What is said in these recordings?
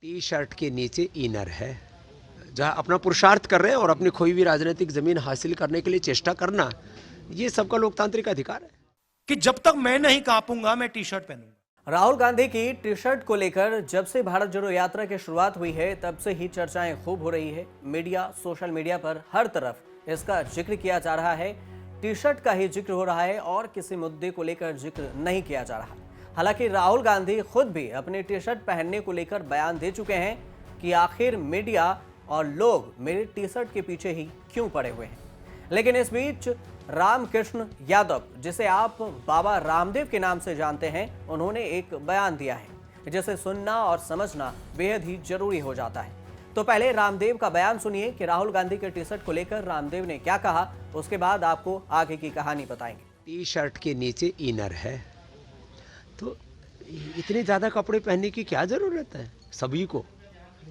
T shirt के नीचे inner है। जहाँ अपना पुरुषार्थ कर रहे हैं और अपनी खोई हुई राजनीतिक जमीन हासिल करने के लिए चेष्टा करना, ये सबका लोकतांत्रिक अधिकार है कि जब तक मैं नहीं कांपूंगा मैं टी शर्ट पहनूंगा। राहुल गांधी की टी शर्ट को लेकर जब से भारत जोड़ो यात्रा की शुरुआत हुई है तब से ही चर्चाएं खूब हो रही है। मीडिया, सोशल मीडिया पर हर तरफ इसका जिक्र किया जा रहा है। टी शर्ट का ही जिक्र हो रहा है और किसी मुद्दे को लेकर जिक्र नहीं किया जा रहा। हालांकि राहुल गांधी खुद भी अपने टी शर्ट पहनने को लेकर बयान दे चुके हैं कि आखिर मीडिया और लोग मेरे टी शर्ट के पीछे ही क्यों पड़े हुए हैं। लेकिन इस बीच रामकृष्ण यादव, जिसे आप बाबा रामदेव के नाम से जानते हैं, उन्होंने एक बयान दिया है जिसे सुनना और समझना बेहद ही जरूरी हो जाता है। तो पहले रामदेव का बयान सुनिए कि राहुल गांधी के टी शर्ट को लेकर रामदेव ने क्या कहा, उसके बाद आपको आगे की कहानी बताएंगे। टी शर्ट के नीचे इनर है, तो इतने ज़्यादा कपड़े पहनने की क्या ज़रूरत है? सभी को,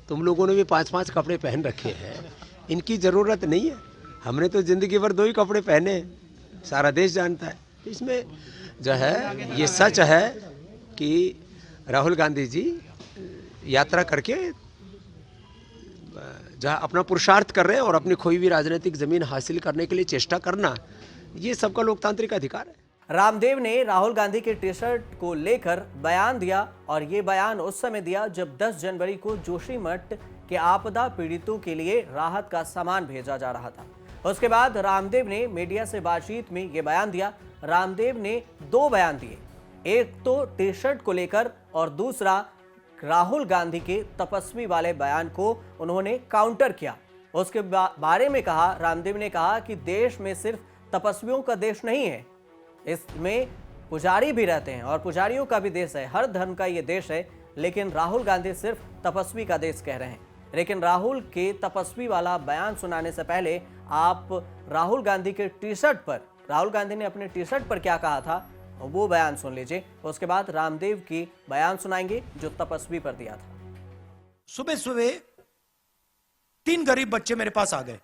तुम लोगों ने भी 5-5 कपड़े पहन रखे हैं, इनकी ज़रूरत नहीं है। हमने तो ज़िंदगी भर 2 ही कपड़े पहने, सारा देश जानता है। इसमें जो है ये सच है कि राहुल गांधी जी यात्रा करके जहाँ अपना पुरुषार्थ कर रहे हैं और अपनी खोई हुई राजनीतिक ज़मीन हासिल करने के लिए चेष्टा करना, ये सबका लोकतांत्रिक अधिकार है। रामदेव ने राहुल गांधी के टी शर्ट को लेकर बयान दिया और ये बयान उस समय दिया जब 10 जनवरी को जोशीमठ के आपदा पीड़ितों के लिए राहत का सामान भेजा जा रहा था। उसके बाद रामदेव ने मीडिया से बातचीत में ये बयान दिया। रामदेव ने 2 बयान दिए, एक तो टी शर्ट को लेकर और दूसरा राहुल गांधी के तपस्वी वाले बयान को उन्होंने काउंटर किया। उसके बारे में कहा, रामदेव ने कहा कि देश में सिर्फ तपस्वियों का देश नहीं है, इसमें पुजारी भी रहते हैं और पुजारियों का भी देश है, हर धर्म का ये देश है। लेकिन राहुल गांधी सिर्फ तपस्वी का देश कह रहे हैं। लेकिन राहुल के तपस्वी वाला बयान सुनाने से पहले आप राहुल गांधी के टी शर्ट पर, राहुल गांधी ने अपने टी शर्ट पर क्या कहा था वो बयान सुन लीजिए। उसके बाद रामदेव की बयान सुनाएंगे जो तपस्वी पर दिया था। सुबह सुबह 3 गरीब बच्चे मेरे पास आ गए,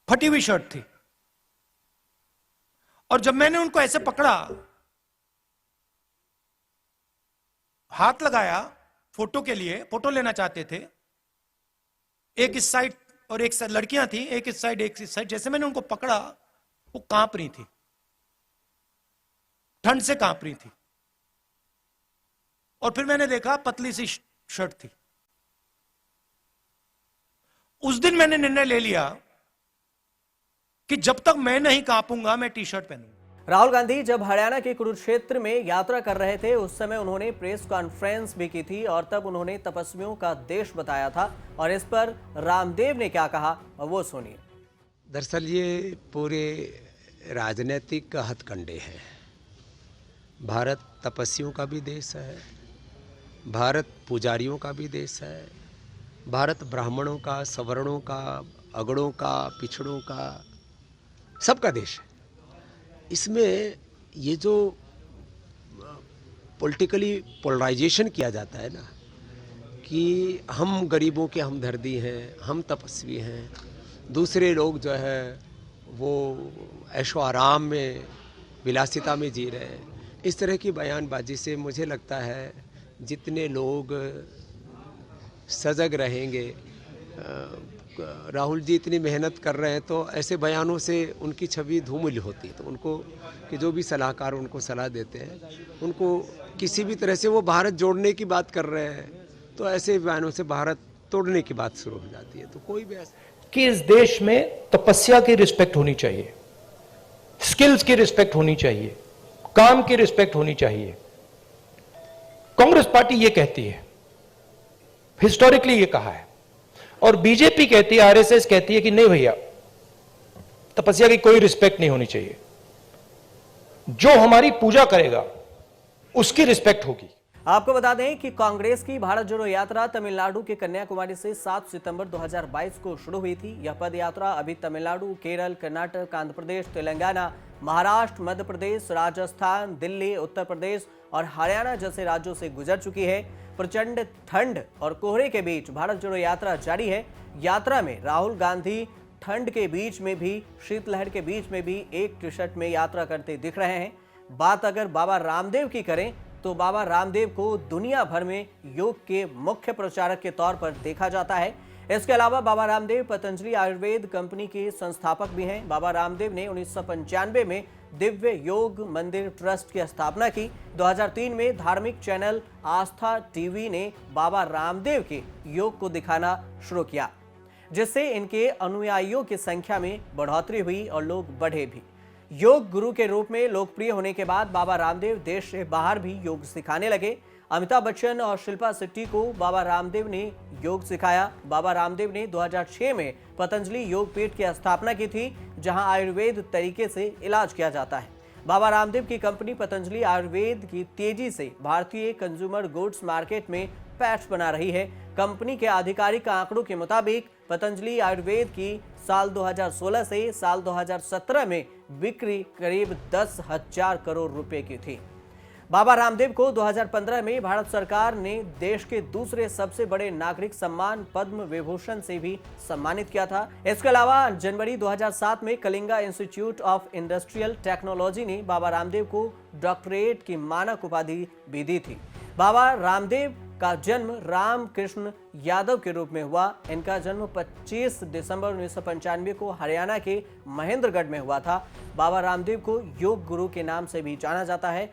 फटी हुई शर्ट थी, और जब मैंने उनको ऐसे पकड़ा, हाथ लगाया फोटो के लिए, फोटो लेना चाहते थे, एक इस साइड और एक साइड लड़कियां थी, एक इस साइड एक इस साइड, जैसे मैंने उनको पकड़ा वो कांप रही थी, ठंड से कांप रही थी। और फिर मैंने देखा पतली सी शर्ट थी। उस दिन मैंने निर्णय ले लिया कि जब तक मैं नहीं कांपूंगा मैं टी शर्ट पहनूंगा। राहुल गांधी जब हरियाणा के कुरुक्षेत्र में यात्रा कर रहे थे उस समय उन्होंने प्रेस कॉन्फ्रेंस भी की थी और तब उन्होंने तपस्वियों का देश बताया था। और इस पर रामदेव ने क्या कहा वो सुनिए। दरअसल ये पूरे राजनीतिक हथकंडे हैं। भारत तपस्वियों का भी देश है, भारत पुजारियों का भी देश है, भारत ब्राह्मणों का, सवर्णों का, अगड़ों का, पिछड़ों का, सबका देश है। इसमें ये जो पॉलिटिकली पोलराइजेशन किया जाता है ना, कि हम गरीबों के हमदर्दी हैं, हम तपस्वी हैं, दूसरे लोग जो है वो ऐशो आराम में, विलासिता में जी रहे हैं, इस तरह की बयानबाजी से मुझे लगता है जितने लोग सजग रहेंगे, राहुल जी इतनी मेहनत कर रहे हैं तो ऐसे बयानों से उनकी छवि धूमिल होती है। तो उनको कि जो भी सलाहकार उनको सलाह देते हैं, उनको किसी भी तरह से वो भारत जोड़ने की बात कर रहे हैं तो ऐसे बयानों से भारत तोड़ने की बात शुरू हो जाती है। तो कोई भी ऐसा कि इस देश में तपस्या की रिस्पेक्ट होनी चाहिए, स्किल्स की रिस्पेक्ट होनी चाहिए, काम की रिस्पेक्ट होनी चाहिए। कांग्रेस पार्टी ये कहती है, हिस्टोरिकली ये कहा है, और बीजेपी कहती है, आरएसएस कहती है कि नहीं भैया, तपस्या की कोई रिस्पेक्ट नहीं होनी चाहिए, जो हमारी पूजा करेगा उसकी रिस्पेक्ट होगी। आपको बता दें कि कांग्रेस की भारत जोड़ो यात्रा तमिलनाडु के कन्याकुमारी से 7 सितंबर 2022 को शुरू हुई थी। यह पद यात्रा अभी तमिलनाडु, केरल, कर्नाटक, आंध्र प्रदेश, तेलंगाना, महाराष्ट्र, मध्य प्रदेश, राजस्थान, दिल्ली, उत्तर प्रदेश और हरियाणा जैसे राज्यों से गुजर चुकी है। प्रचंड ठंड और कोहरे के बीच भारत जोड़ो यात्रा जारी है। यात्रा में राहुल गांधी ठंड के बीच में भी, शीतलहर के बीच में भी एक टी शर्ट में यात्रा करते दिख रहे हैं। बात अगर बाबा रामदेव की करें तो बाबा रामदेव को दुनिया भर में योग के मुख्य प्रचारक के तौर पर देखा जाता है। इसके अलावा बाबा रामदेव पतंजलि आयुर्वेद कंपनी के संस्थापक भी हैं। बाबा रामदेव ने 1995 में दिव्य योग मंदिर ट्रस्ट की स्थापना की। 2003 में धार्मिक चैनल आस्था टीवी ने बाबा रामदेव के योग को दिखाना शुरू किया, जिससे इनके अनुयायियों की संख्या में बढ़ोतरी हुई और लोग बढ़े भी। योग गुरु के रूप में लोकप्रिय होने के बाद बाबा रामदेव देश से बाहर भी योग सिखाने लगे। अमिताभ बच्चन और शिल्पा शेट्टी को बाबा रामदेव ने योग सिखाया। बाबा रामदेव ने 2006 में पतंजलि योग पीठ की स्थापना की थी, जहां आयुर्वेद तरीके से इलाज किया जाता है। बाबा रामदेव की कंपनी पतंजलि आयुर्वेद की तेजी से भारतीय कंज्यूमर गुड्स मार्केट में पैठ बना रही है। कंपनी के आधिकारिक आंकड़ों के मुताबिक पतंजलि आयुर्वेद की साल 2016 से साल 2017 में बिक्री करीब 10,000 करोड़ रुपए की थी। बाबा रामदेव को 2015 में भारत सरकार ने देश के दूसरे सबसे बड़े नागरिक सम्मान पद्म विभूषण से भी सम्मानित किया था। इसके अलावा जनवरी 2007 में Kalinga institute of industrial technology ने बाबा रामदेव को डॉक्टरेट की मानक उपाधि भी दी थी। बाबा रामदेव का जन्म रामकृष्ण यादव के रूप में हुआ। इनका जन्म 25 दिसंबर 1995 को हरियाणा के महेंद्रगढ़ में हुआ था। बाबा रामदेव को योग गुरु के नाम से भी जाना जाता है।